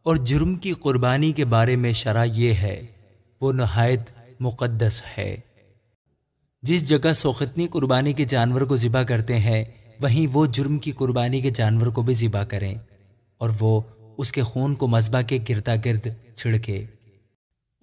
اور جرم کی قربانی کے بارے میں شرع یہ ہے، وہ نہایت مقدس ہے۔ جس جگہ سوختنی قربانی کے جانور کو ذبح کرتے ہیں وہیں وہ جرم کی قربانی کے جانور کو بھی ذبح کریں، اور وہ اس کے خون کو مذبح کے گردا گرد چھڑکے،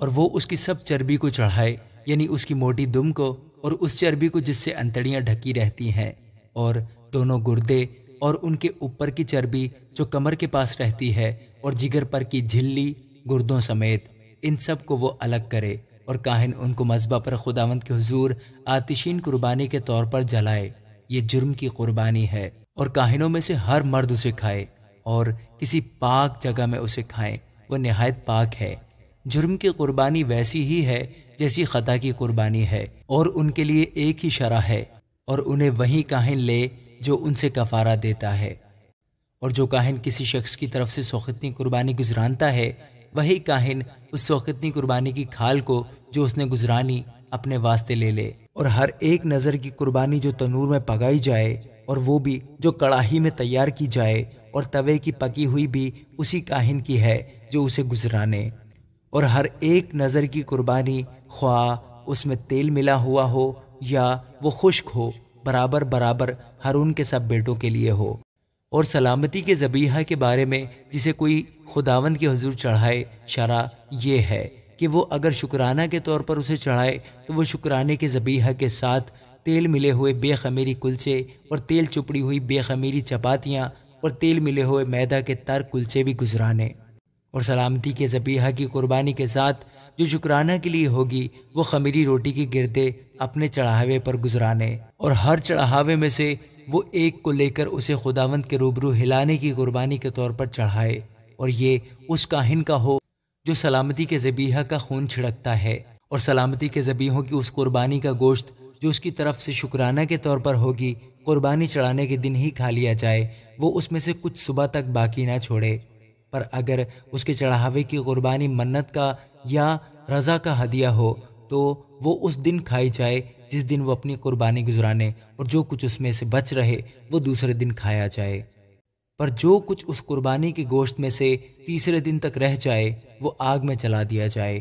اور وہ اس کی سب چربی کو چڑھائے، یعنی اس کی موٹی دم کو اور اس چربی کو جس سے انتڑیاں ڈھکی رہتی ہیں، اور دونوں گردے اور ان کے اوپر کی چربی جو کمر کے پاس رہتی ہے، اور جگر پر کی جھلی گردوں سمیت، ان سب کو وہ الگ کرے، اور کاہن ان کو مذبح پر خداوند کے حضور آتشین قربانی کے طور پر جلائے۔ یہ جرم کی قربانی ہے، اور کاہنوں میں سے ہر مرد اسے کھائے اور کسی پاک جگہ میں اسے کھائیں، وہ نہایت پاک ہے۔ جرم کی قربانی ویسی ہی ہے جیسی خطا کی قربانی ہے، اور ان کے لیے ایک ہی شرع ہے، اور انہیں وہی کاہن لے جو ان سے کفارہ دیتا ہے۔ اور جو کاہن کسی شخص کی طرف سے سوختنی قربانی گزرانتا ہے، وہی کاہن اس سوختنی قربانی کی کھال کو جو اس نے گزرانی اپنے واسطے لے لے، اور ہر ایک نظر کی قربانی جو تنور میں پکائی جائے، اور وہ بھی جو کڑاہی میں تیار کی جائے، اور توے کی پکی ہوئی بھی اسی کاہن کی ہے جو اسے گزرانے، اور ہر ایک نظر کی قربانی خواہ اس میں تیل ملا ہوا ہو یا وہ خشک ہو، برابر برابر ہارون کے سب بیٹوں کے لیے ہو۔ اور سلامتی کے ذبیحہ کے بارے میں جسے کوئی خداوند کے حضور چڑھائے، شرع یہ ہے کہ وہ اگر شکرانہ کے طور پر اسے چڑھائے تو وہ شکرانے کے ذبیحہ کے ساتھ تیل ملے ہوئے بے خمیری کلچے اور تیل چپڑی ہوئی بے خمیری چپاتیاں اور تیل ملے ہوئے میدا کے تر کلچے بھی گزرانے، اور سلامتی کے ذبیحہ کی قربانی کے ساتھ جو شکرانہ کے لیے ہوگی وہ خمیری روٹی کی گردے اپنے چڑھاوے پر گزرانے، اور ہر چڑھاوے میں سے وہ ایک کو لے کر اسے خداوند کے روبرو ہلانے کی قربانی کے طور پر چڑھائے، اور یہ اس کاہن کا ہو جو سلامتی کے ذبیحہ کا خون چھڑکتا ہے، اور سلامتی کے ذبیحوں کی اس قربانی کا گوشت جو اس کی طرف سے شکرانہ کے طور پر ہوگی قربانی چڑھانے کے دن ہی کھا لیا جائے، وہ اس میں سے کچھ صبح تک باقی نہ چھوڑے۔ پر اگر اس کے چڑھاوے کی قربانی منت کا یا رضا کا ہدیہ ہو تو وہ اس دن کھائی جائے جس دن وہ اپنی قربانی گزرانے، اور جو کچھ اس میں سے بچ رہے وہ دوسرے دن کھایا جائے۔ پر جو کچھ اس قربانی کے گوشت میں سے تیسرے دن تک رہ جائے وہ آگ میں جلا دیا جائے،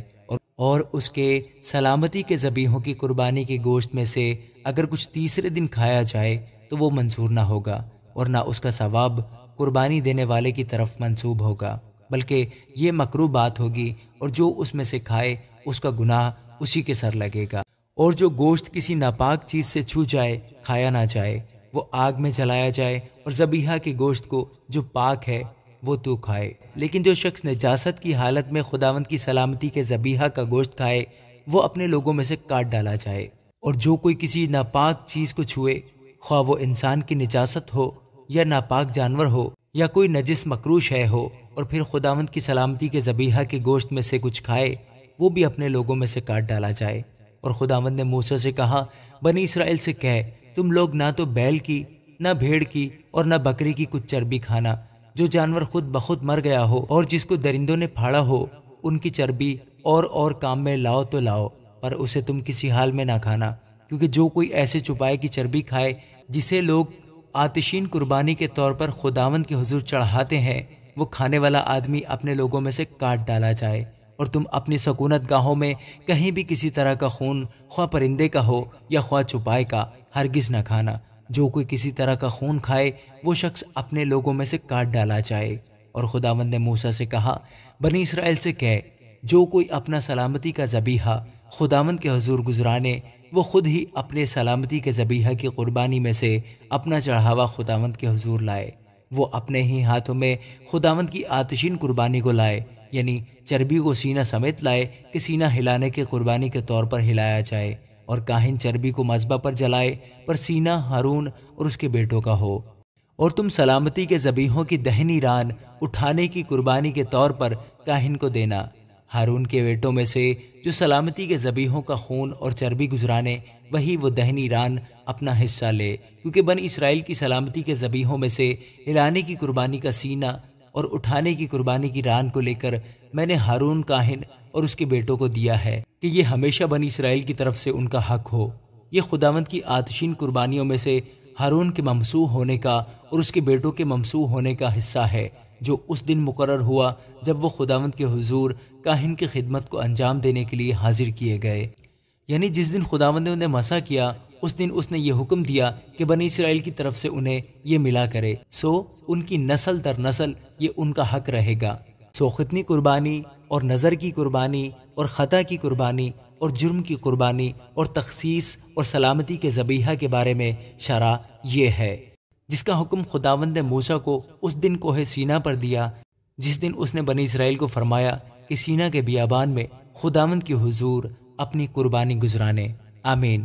اور اس کے سلامتی کے ذبیحوں کی قربانی کے گوشت میں سے اگر کچھ تیسرے دن کھایا جائے تو وہ منظور نہ ہوگا، اور نہ اس کا ثواب قربانی دینے والے کی طرف منسوب ہوگا، بلکہ یہ مکروہ بات ہوگی، اور جو اس میں سے کھائے اس کا گناہ اسی کے سر لگے گا۔ اور جو گوشت کسی ناپاک چیز سے چھو جائے کھایا نہ جائے، وہ آگ میں جلایا جائے، اور ذبیحہ کے گوشت کو جو پاک ہے وہ تو کھائے۔ لیکن جو شخص نجاست کی حالت میں خداوند کی سلامتی کے ذبیحہ کا گوشت کھائے وہ اپنے لوگوں میں سے کاٹ ڈالا جائے۔ اور جو کوئی کسی ناپاک چیز کو چھوئے، خواہ وہ انسان کی نجاست ہو یا ناپاک جانور ہو یا کوئی نجس مکروہ شے ہو، اور پھر خداوند کی سلامتی کے ذبیحہ کے گوشت میں سے کچھ کھائے، وہ بھی اپنے لوگوں میں سے کاٹ ڈالا جائے۔ اور خداوند نے موسیٰ سے کہا، بنی اسرائیل سے کہہ، تم لوگ نہ تو بیل کی، نہ بھیڑ کی اور نہ بکری کی کچھ چربی کھانا، جو جانور خود بخود مر گیا ہو اور جس کو درندوں نے پھاڑا ہو، ان کی چربی اور کام میں لاؤ تو لاؤ، پر اسے تم کسی حال میں نہ کھانا، کیونکہ جو کوئی ایسے چوپائے کی چربی کھائے جسے لوگ آتشین قربانی کے طور پر خداوند کے حضور چڑھاتے ہیں، وہ کھانے والا آدمی اپنے لوگوں میں سے کاٹ ڈالا جائے۔ اور تم اپنی سکونت گاہوں میں کہیں بھی کسی طرح کا خون، خواہ پرندے کا ہو یا خواہ چوپائے کا، ہرگز نہ کھانا۔ جو کوئی کسی طرح کا خون کھائے وہ شخص اپنے لوگوں میں سے کاٹ ڈالا جائے۔ اور خداوند نے موسیٰ سے کہا، بنی اسرائیل سے کہہ، جو کوئی اپنا سلامتی کا ذبیحہ خداوند کے حضور گزرانے، وہ خود ہی اپنے سلامتی کے ذبیحہ کی قربانی میں سے اپنا چڑھاوا خداوند کے حضور لائے۔ وہ اپنے ہی ہاتھوں میں خداوند کی آتشین قربانی کو لائے، یعنی چربی کو سینہ سمیت لائے کہ سینہ ہلانے کے قربانی کے طور پر ہلایا جائے، اور کاہن چربی کو مذبح پر جلائے، پر سینہ ہارون اور اس کے بیٹوں کا ہو۔ اور تم سلامتی کے ذبیحوں کی دہنی ران اٹھانے کی قربانی کے طور پر کاہن کو دینا۔ ہارون کے بیٹوں میں سے جو سلامتی کے ذبیحوں کا خون اور چربی گزرانے، وہی وہ دہنی ران اپنا حصہ لے، کیونکہ بنی اسرائیل کی سلامتی کے ذبیحوں میں سے ہلانے کی قربانی کا سینہ اور اٹھانے کی قربانی کی ران کو لے کر میں نے ہارون کاہن اور اس کے بیٹوں کو دیا ہے کہ یہ ہمیشہ بنی اسرائیل کی طرف سے ان کا حق ہو۔ یہ خداوند کی آتشین قربانیوں میں سے ہارون کے ممسوح ہونے کا اور اس کے بیٹوں کے ممسوح ہونے کا حصہ ہے، جو اس دن مقرر ہوا جب وہ خداوند کے حضور کاہن کی خدمت کو انجام دینے کے لیے حاضر کیے گئے۔ یعنی جس دن خداوند نے انہیں مسح کیا اس دن اس نے یہ حکم دیا کہ بنی اسرائیل کی طرف سے انہیں یہ ملا کرے، سو ان کی نسل در نسل یہ ان کا حق رہے گا۔ سو ختنی قربانی اور نظر کی قربانی اور خطا کی قربانی اور جرم کی قربانی اور تخصیص اور سلامتی کے ذبیحہ کے بارے میں شرع یہ ہے، جس کا حکم خداوند نے موسیٰ کو اس دن کوہ سینا پر دیا، جس دن اس نے بنی اسرائیل کو فرمایا کہ سینا کے بیابان میں خداوند کے حضور اپنی قربانی گزرانے۔ آمین۔